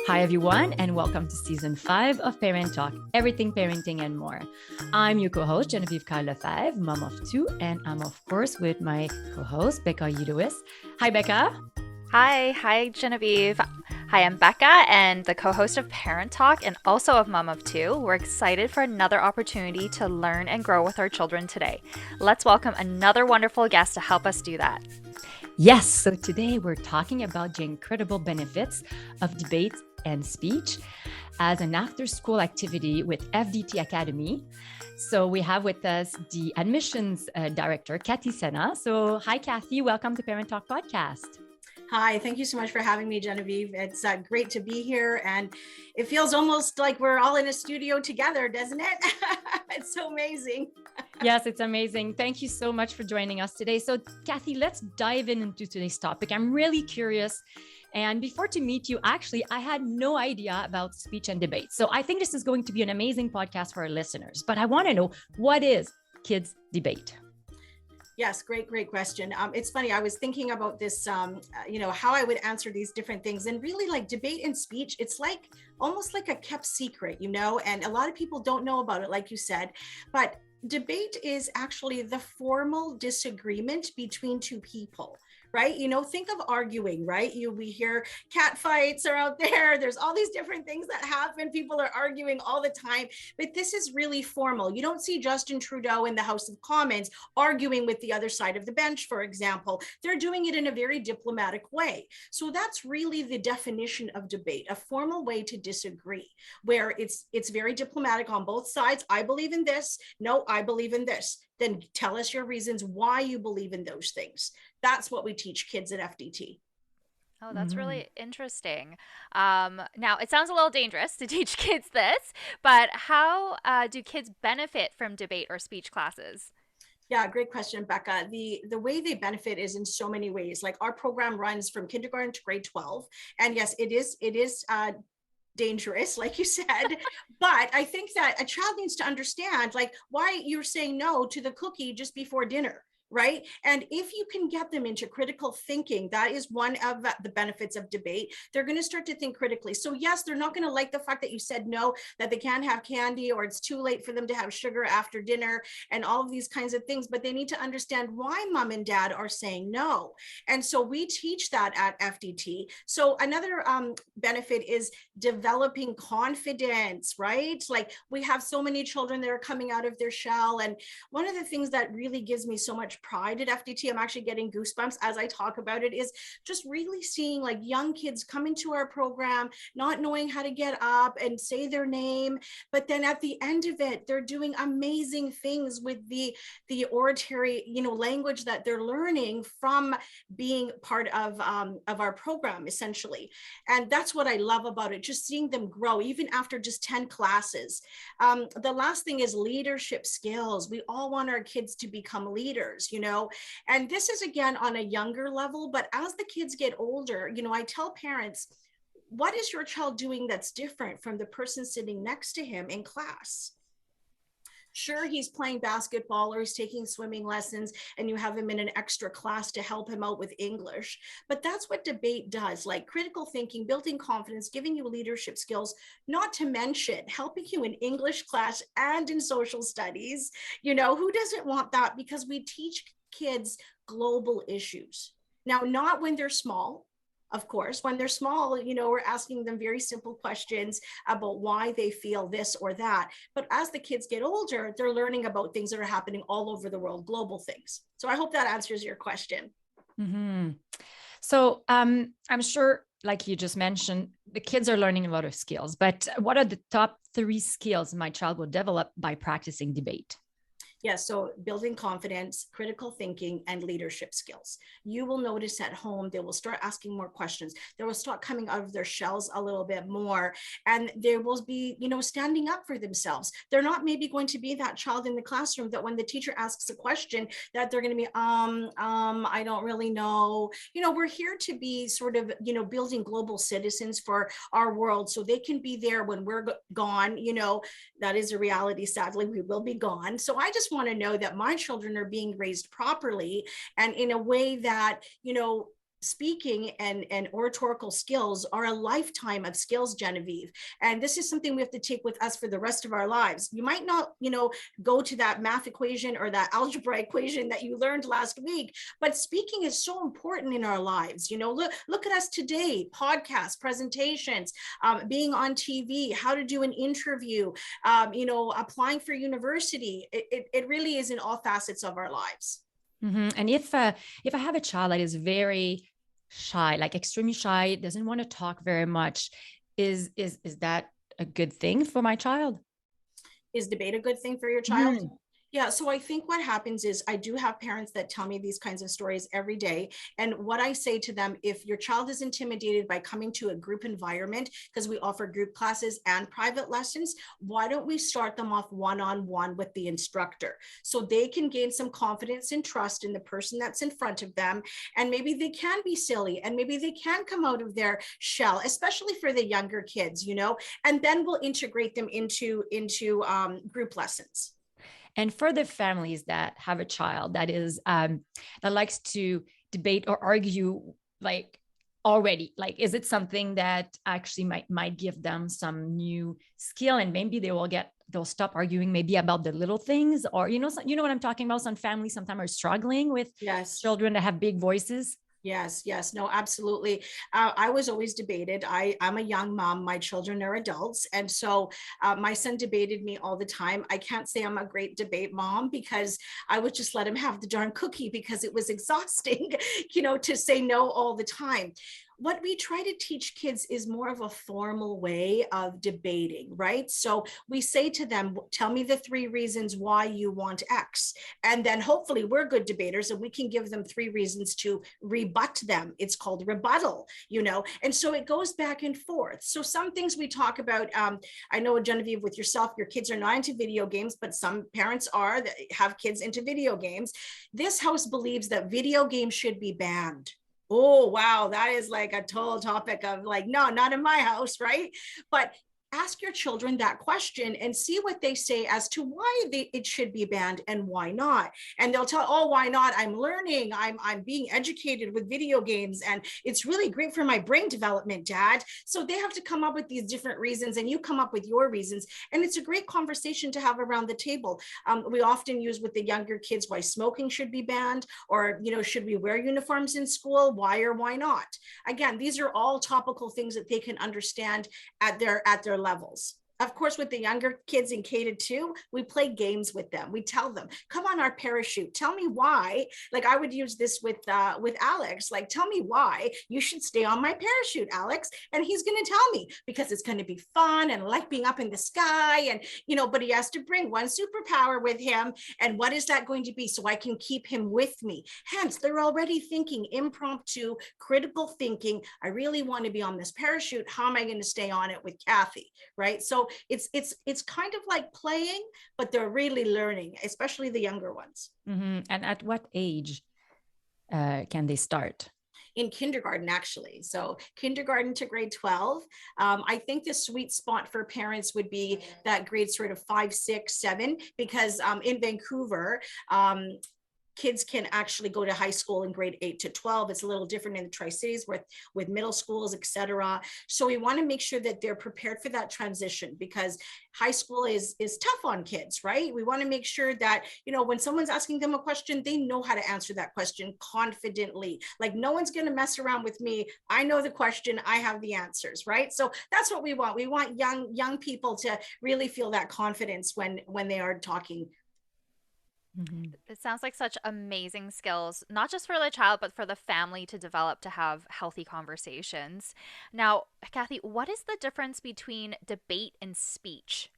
Hi, everyone, and welcome to season 5 of Parent Talk, everything parenting and more. I'm your co-host, Genevieve Becca, mom of two, and I'm, of course, with my co-host, Becca Lewis. Hi, Becca. Hi, Genevieve. Hi, I'm Becca and the co host of Parent Talk and also of Mom of Two. We're excited for another opportunity to learn and grow with our children today. Let's welcome another wonderful guest to help us do that. Yes, so today we're talking about the incredible benefits of debate and speech as an after-school activity with FDT Academy. So we have with us the admissions director, Cathy Cena. So hi, Cathy. Welcome to Parent Talk Podcast. Hi, thank you so much for having me, Genevieve. It's great to be here. And it feels almost like we're all in a studio together, doesn't it? It's so amazing. Yes, it's amazing. Thank you so much for joining us today. So Cathy, let's dive into today's topic. I'm really curious. And before to meet you, actually, I had no idea about speech and debate. So I think this is going to be an amazing podcast for our listeners. But I want to know, what is kids debate? Yes, great question. It's funny, I was thinking about this, how I would answer these different things. And really, like debate and speech, it's like almost like a kept secret, and a lot of people don't know about it, like you said. But debate is actually the formal disagreement between two people. Right? Think of arguing, right? We hear cat fights are out there. There's all these different things that happen. People are arguing all the time, but this is really formal. You don't see Justin Trudeau in the House of Commons arguing with the other side of the bench, for example. They're doing it in a very diplomatic way. So that's really the definition of debate, a formal way to disagree, where it's very diplomatic on both sides. I believe in this. No, I believe in this. Then tell us your reasons why you believe in those things. That's what we teach kids at FDT. Oh, that's really interesting. Now, it sounds a little dangerous to teach kids this, but how do kids benefit from debate or speech classes? Yeah, great question, Becca. The way they benefit is in so many ways. Like our program runs from kindergarten to grade 12. And yes, it is dangerous, like you said. But I think that a child needs to understand like why you're saying no to the cookie just before dinner. Right. And if you can get them into critical thinking, that is one of the benefits of debate. They're going to start to think critically. So yes, they're not going to like the fact that you said no, that they can't have candy, or it's too late for them to have sugar after dinner and all of these kinds of things. But they need to understand why mom and dad are saying no. And so we teach that at FDT. So another benefit is developing confidence, right? Like we have so many children that are coming out of their shell. And one of the things that really gives me so much pride at FDT, I'm actually getting goosebumps as I talk about it, is just really seeing like young kids come into our program, not knowing how to get up and say their name. But then at the end of it, they're doing amazing things with the oratory, language that they're learning from being part of our program, essentially. And that's what I love about it, just seeing them grow, even after just 10 classes. The last thing is leadership skills. We all want our kids to become leaders, and this is again on a younger level. But as the kids get older, I tell parents, what is your child doing that's different from the person sitting next to him in class? Sure, he's playing basketball or he's taking swimming lessons and you have him in an extra class to help him out with English. But that's what debate does, like critical thinking, building confidence, giving you leadership skills, not to mention helping you in English class and in social studies. Who doesn't want that? Because we teach kids global issues. Now, not when they're small. Of course, when they're small, we're asking them very simple questions about why they feel this or that. But as the kids get older, they're learning about things that are happening all over the world, global things. So I hope that answers your question. Mm-hmm. So I'm sure, like you just mentioned, the kids are learning a lot of skills, but what are the top 3 skills my child will develop by practicing debate? Yes, so building confidence, critical thinking, and leadership skills. You will notice at home, they will start asking more questions. They will start coming out of their shells a little bit more, and they will be, standing up for themselves. They're not maybe going to be that child in the classroom that when the teacher asks a question, that they're going to be, I don't really know. We're here to be sort of, building global citizens for our world so they can be there when we're gone. That is a reality. Sadly, we will be gone. So I just want to know that my children are being raised properly and in a way that, speaking and oratorical skills are a lifetime of skills, Genevieve. And this is something we have to take with us for the rest of our lives. You might not, go to that math equation or that algebra equation that you learned last week, but speaking is so important in our lives. Look at us today, podcasts, presentations, being on TV, how to do an interview, applying for university. It really is in all facets of our lives. Mm-hmm. And if I have a child that is very shy, like extremely shy, doesn't want to talk very much, is that a good thing for my child? Is debate a good thing for your child? Mm. Yeah, so I think what happens is I do have parents that tell me these kinds of stories every day. And what I say to them, if your child is intimidated by coming to a group environment, because we offer group classes and private lessons, why don't we start them off one-on-one with the instructor so they can gain some confidence and trust in the person that's in front of them. And maybe they can be silly and maybe they can come out of their shell, especially for the younger kids, and then we'll integrate them into group lessons. And for the families that have a child that is that likes to debate or argue, like already, like, is it something that actually might give them some new skill, and maybe they'll stop arguing maybe about the little things, or what I'm talking about? Some families sometimes are struggling with Yes. children that have big voices. Yes, no, absolutely. I was always debated. I'm a young mom. My children are adults. And so my son debated me all the time. I can't say I'm a great debate mom because I would just let him have the darn cookie because it was exhausting, to say no all the time. What we try to teach kids is more of a formal way of debating, right? So we say to them, tell me the 3 reasons why you want X. And then hopefully we're good debaters and we can give them 3 reasons to rebut them. It's called rebuttal, and so it goes back and forth. So some things we talk about, I know, Genevieve, with yourself, your kids are not into video games, but some parents are that have kids into video games. This house believes that video games should be banned. Oh, wow. That is like a total topic of like, no, not in my house, right? But ask your children that question and see what they say as to why it should be banned and why not. And they'll tell, oh, why not? I'm learning, I'm being educated with video games, and it's really great for my brain development, Dad. So they have to come up with these different reasons, and you come up with your reasons. And it's a great conversation to have around the table. We often use with the younger kids why smoking should be banned, or, should we wear uniforms in school? Why or why not? Again, these are all topical things that they can understand at their levels. Of course, with the younger kids in K-2, we play games with them. We tell them, come on our parachute. Tell me why. Like I would use this with Alex. Like, tell me why you should stay on my parachute, Alex. And he's going to tell me because it's going to be fun and like being up in the sky. And, but he has to bring one superpower with him. And what is that going to be? So I can keep him with me. Hence, they're already thinking impromptu, critical thinking. I really want to be on this parachute. How am I going to stay on it with Cathy? Right? So it's kind of like playing, but they're really learning, especially the younger ones. Mm-hmm. And at what age can they start? In kindergarten, actually. So kindergarten to grade 12. I think the sweet spot for parents would be that grade sort of 5, 6, 7, because in Vancouver, kids can actually go to high school in grade 8 to 12. It's a little different in the Tri-Cities with middle schools, etc. So we want to make sure that they're prepared for that transition, because high school is tough on kids, right? We want to make sure that, when someone's asking them a question, they know how to answer that question confidently. Like, no one's going to mess around with me. I know the question. I have the answers, right? So that's what we want. We want young people to really feel that confidence when they are talking. Mm-hmm. It sounds like such amazing skills, not just for the child, but for the family to develop to have healthy conversations. Now, Cathy, what is the difference between debate and speech?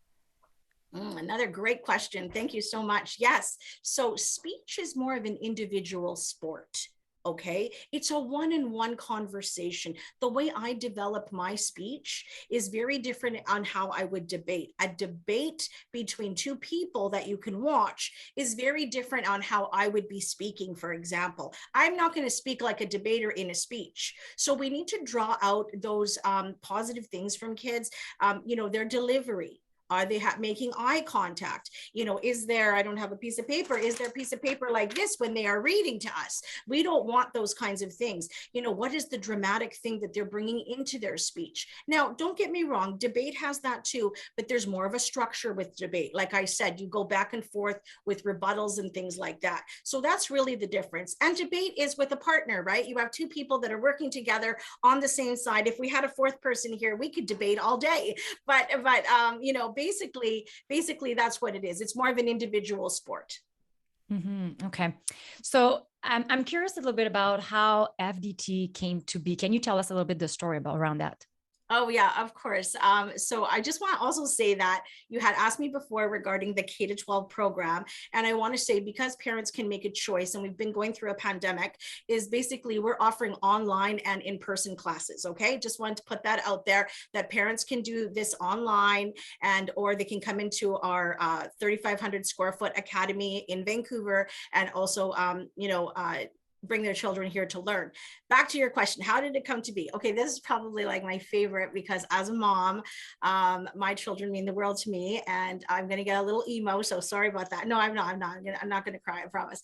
Another great question. Thank you so much. Yes. So speech is more of an individual sport. Okay. It's a one-on-one conversation. The way I develop my speech is very different on how I would debate. A debate between 2 people that you can watch is very different on how I would be speaking, for example. I'm not going to speak like a debater in a speech. So we need to draw out those positive things from kids, their delivery. Are they making eye contact? You know, is there, I don't have a piece of paper, is there a piece of paper like this when they are reading to us? We don't want those kinds of things. You know, what is the dramatic thing that they're bringing into their speech? Now, don't get me wrong, debate has that too, but there's more of a structure with debate. Like I said, you go back and forth with rebuttals and things like that. So that's really the difference. And debate is with a partner, right? You have two people that are working together on the same side. If we had a fourth person here, we could debate all day. But you know, basically that's what it is. It's more of an individual sport. Mm-hmm. Okay. So I'm curious a little bit about how FDT came to be. Can you tell us a little bit the story about around that? Oh yeah, of course. So I just want to also say that you had asked me before regarding the K to 12 program. And I want to say, because parents can make a choice and we've been going through a pandemic, is basically we're offering online and in-person classes. Okay. Just wanted to put that out there, that parents can do this online, and, or they can come into our 3,500 square foot academy in Vancouver, and also, you know, bring their children here to learn. Back to your question, how did it come to be? Okay, this is probably like my favorite, because as a mom, my children mean the world to me, and I'm going to get a little emo, so sorry about that. No, I'm not going to cry, I promise.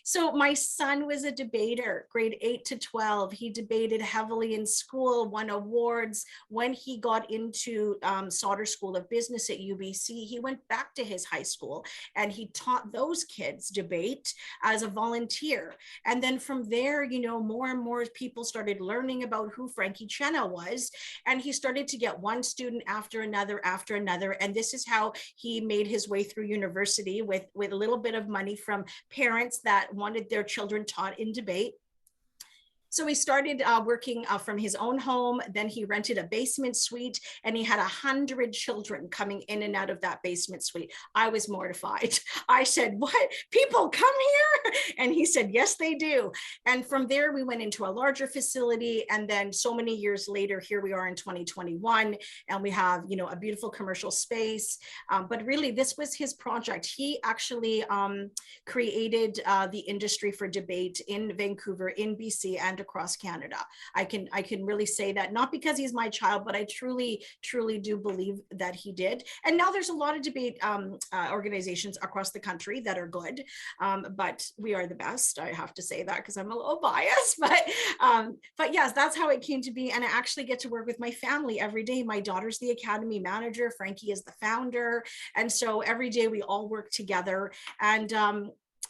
So my son was a debater, grade 8 to 12. He debated heavily in school, won awards. When he got into Sauder School of Business at UBC, he went back to his high school and he taught those kids debate as a volunteer. And then from there, you know, more and more people started learning about who Frankie Cena was. And he started to get one student after another, after another. And this is how he made his way through university, with a little bit of money from parents that wanted their children taught in debate. So he started working from his own home. Then he rented a basement suite, and he had 100 children coming in and out of that basement suite. I was mortified. I said, "What? People come here?" And he said, "Yes, they do." And from there, we went into a larger facility. And then so many years later, here we are in 2021, and we have, you know, a beautiful commercial space. But really, this was his project. He actually created the industry for debate in Vancouver, in BC, and across Canada. I can really say that, not because he's my child, but I truly do believe that he did. And now there's a lot of debate organizations across the country that are good, but we are the best. I have to say that because I'm a little biased, but yes, that's how it came to be. And I actually get to work with my family every day. My daughter's the academy manager, Frankie is the founder, and so every day we all work together. And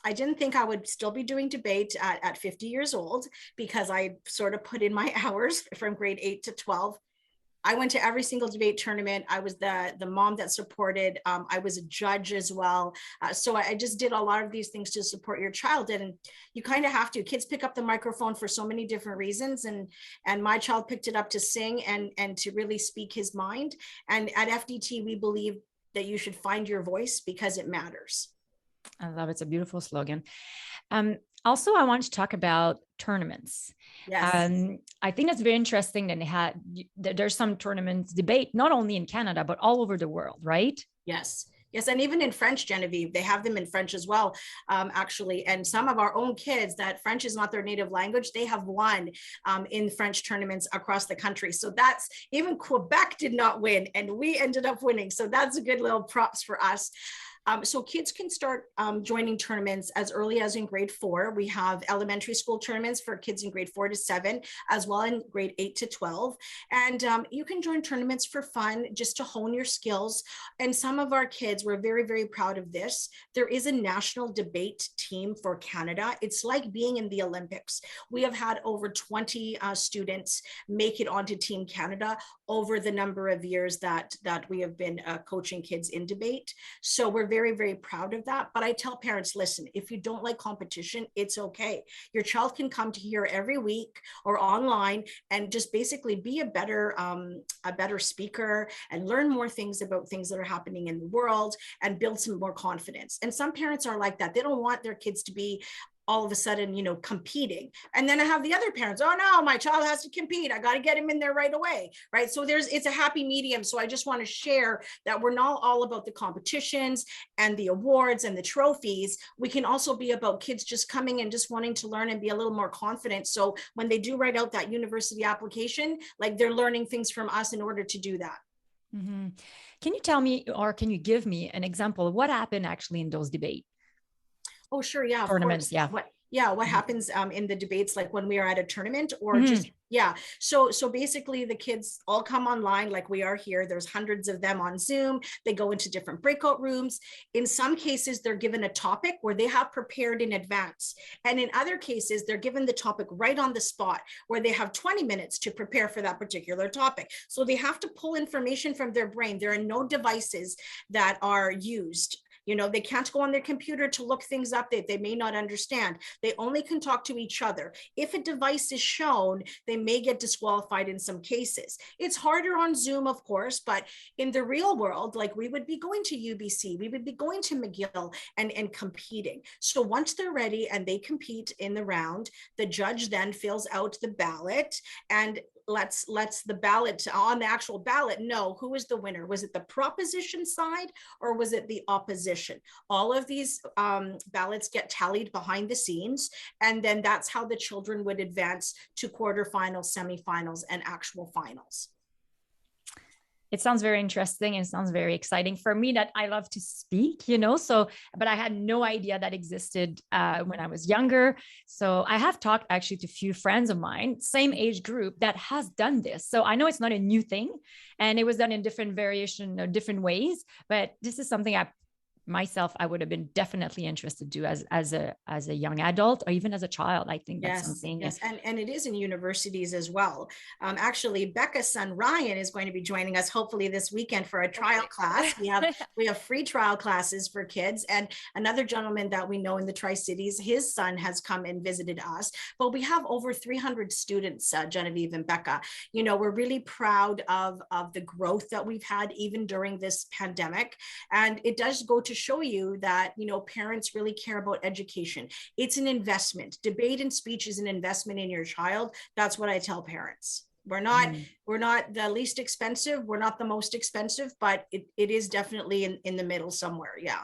I didn't think I would still be doing debate at 50 years old, because I sort of put in my hours from grade 8 to 12. I went to every single debate tournament. I was the mom that supported. I was a judge as well. So I just did a lot of these things to support your child. And you kind of have to. Kids pick up the microphone for so many different reasons. And my child picked it up to sing and to really speak his mind. And at FDT, we believe that you should find your voice because it matters. I love it. It's a beautiful slogan. Also, I want to talk about tournaments. Yes. I think that's very interesting that there's some tournaments debate, not only in Canada, but all over the world, right? Yes. Yes. And even in French, Genevieve, they have them in French as well, actually. And some of our own kids that French is not their native language, they have won in French tournaments across the country. So that's, even Quebec did not win, and we ended up winning. So that's a good little props for us. So kids can start joining tournaments as early as in grade 4. We have elementary school tournaments for kids in grade 4 to 7, as well in grade 8 to 12. And you can join tournaments for fun, just to hone your skills. And some of our kids, we're very, very proud of this. There is a national debate team for Canada. It's like being in the Olympics. We have had over 20 students make it onto Team Canada over the number of years that we have been coaching kids in debate. So we're very, very proud of that. But I tell parents, listen, if you don't like competition, it's okay. Your child can come to here every week or online and just basically be a better speaker and learn more things about things that are happening in the world and build some more confidence. And some parents are like that. They don't want their kids to be all of a sudden, you know, competing. And then I have the other parents, oh no, my child has to compete. I got to get him in there right away. Right. So it's a happy medium. So I just want to share that we're not all about the competitions and the awards and the trophies. We can also be about kids just coming and just wanting to learn and be a little more confident. So when they do write out that university application, like they're learning things from us in order to do that. Mhm. Can you tell me, or can you give me an example of what happened actually in those debate Oh, sure. Yeah, of tournaments? course. Yeah. What Mhm. happens in the debates, like when we are at a tournament or Mhm. just, yeah. So basically the kids all come online like we are here. There's hundreds of them on Zoom. They go into different breakout rooms. In some cases, they're given a topic where they have prepared in advance. And in other cases, they're given the topic right on the spot where they have 20 minutes to prepare for that particular topic. So they have to pull information from their brain. There are no devices that are used. They can't go on their computer to look things up that they may not understand. They only can talk to each other. If a device is shown, they may get disqualified in some cases. It's harder on Zoom, of course, but in the real world, like we would be going to UBC, we would be going to McGill and competing. So once they're ready and they compete in the round, the judge then fills out the ballot and lets the ballot on the actual ballot know who is the winner. Was it the proposition side or was it the opposition? All of these ballots get tallied behind the scenes, and then that's how the children would advance to quarterfinals, semifinals, and actual finals. It sounds very interesting and it sounds very exciting for me that I love to speak, so, but I had no idea that existed when I was younger. So I have talked actually to a few friends of mine, same age group, that has done this. So I know it's not a new thing and it was done in different variation or different ways, but this is something I would have been definitely interested to as a young adult or even as a child. I think that's something. Yes, and it is in universities as well. Actually, Becca's son Ryan is going to be joining us hopefully this weekend for a trial class. We have free trial classes for kids, and another gentleman that we know in the Tri-Cities, his son has come and visited us. But we have over 300 students, Genevieve and Becca. We're really proud of the growth that we've had even during this pandemic, and it does go to show you that parents really care about education. It's an investment. Debate and speech is an investment in your child. That's what I tell parents. We're not the least expensive, we're not the most expensive, but it is definitely in the middle somewhere. Yeah.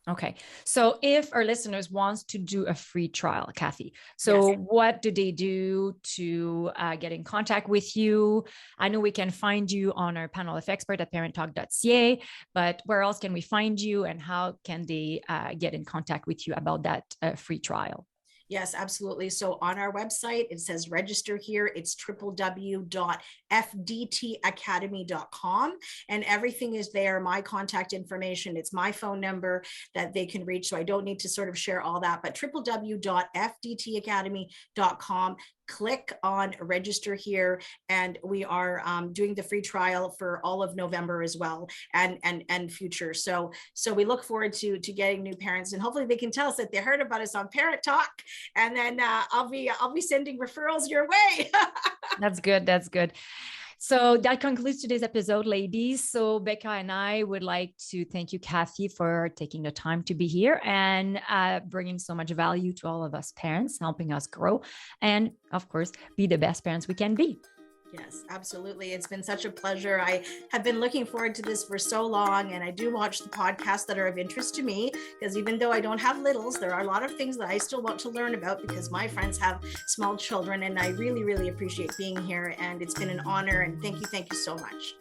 Okay. So if our listeners wants to do a free trial, Cathy, so yes, what do they do to get in contact with you? I know we can find you on our panel of expert at parenttalk.ca, but where else can we find you and how can they get in contact with you about that free trial? Yes, absolutely. So on our website, it says register here. It's www.fdtacademy.com, and everything is there. My contact information, it's my phone number that they can reach. So I don't need to sort of share all that, but www.fdtacademy.com. Click on register here, and we are doing the free trial for all of November as well, and future. So we look forward to getting new parents, and hopefully they can tell us that they heard about us on Parent Talk, and then I'll be sending referrals your way. That's good. That's good. So that concludes today's episode, ladies. So Becca and I would like to thank you, Cathy, for taking the time to be here and bringing so much value to all of us parents, helping us grow, and of course, be the best parents we can be. Yes, absolutely. It's been such a pleasure. I have been looking forward to this for so long, and I do watch the podcasts that are of interest to me, because even though I don't have littles, there are a lot of things that I still want to learn about because my friends have small children, and I really, really appreciate being here, and it's been an honor, and thank you so much.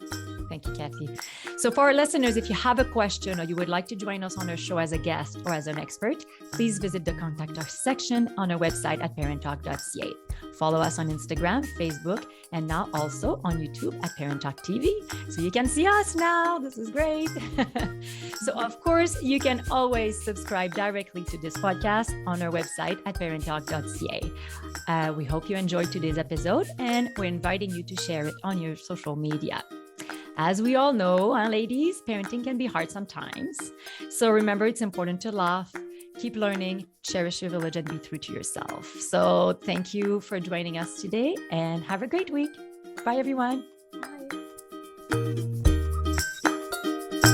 Thank you, Cathy. So for our listeners, if you have a question or you would like to join us on our show as a guest or as an expert, please visit the Contact Us section on our website at parenttalk.ca. Follow us on Instagram, Facebook, and now also on YouTube at Parent Talk TV. So you can see us now. This is great. So of course, you can always subscribe directly to this podcast on our website at parenttalk.ca. We hope you enjoyed today's episode, and we're inviting you to share it on your social media. As we all know, ladies, parenting can be hard sometimes. So remember, it's important to laugh, keep learning, cherish your village, and be true to yourself. So thank you for joining us today, and have a great week. Bye, everyone.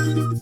Bye.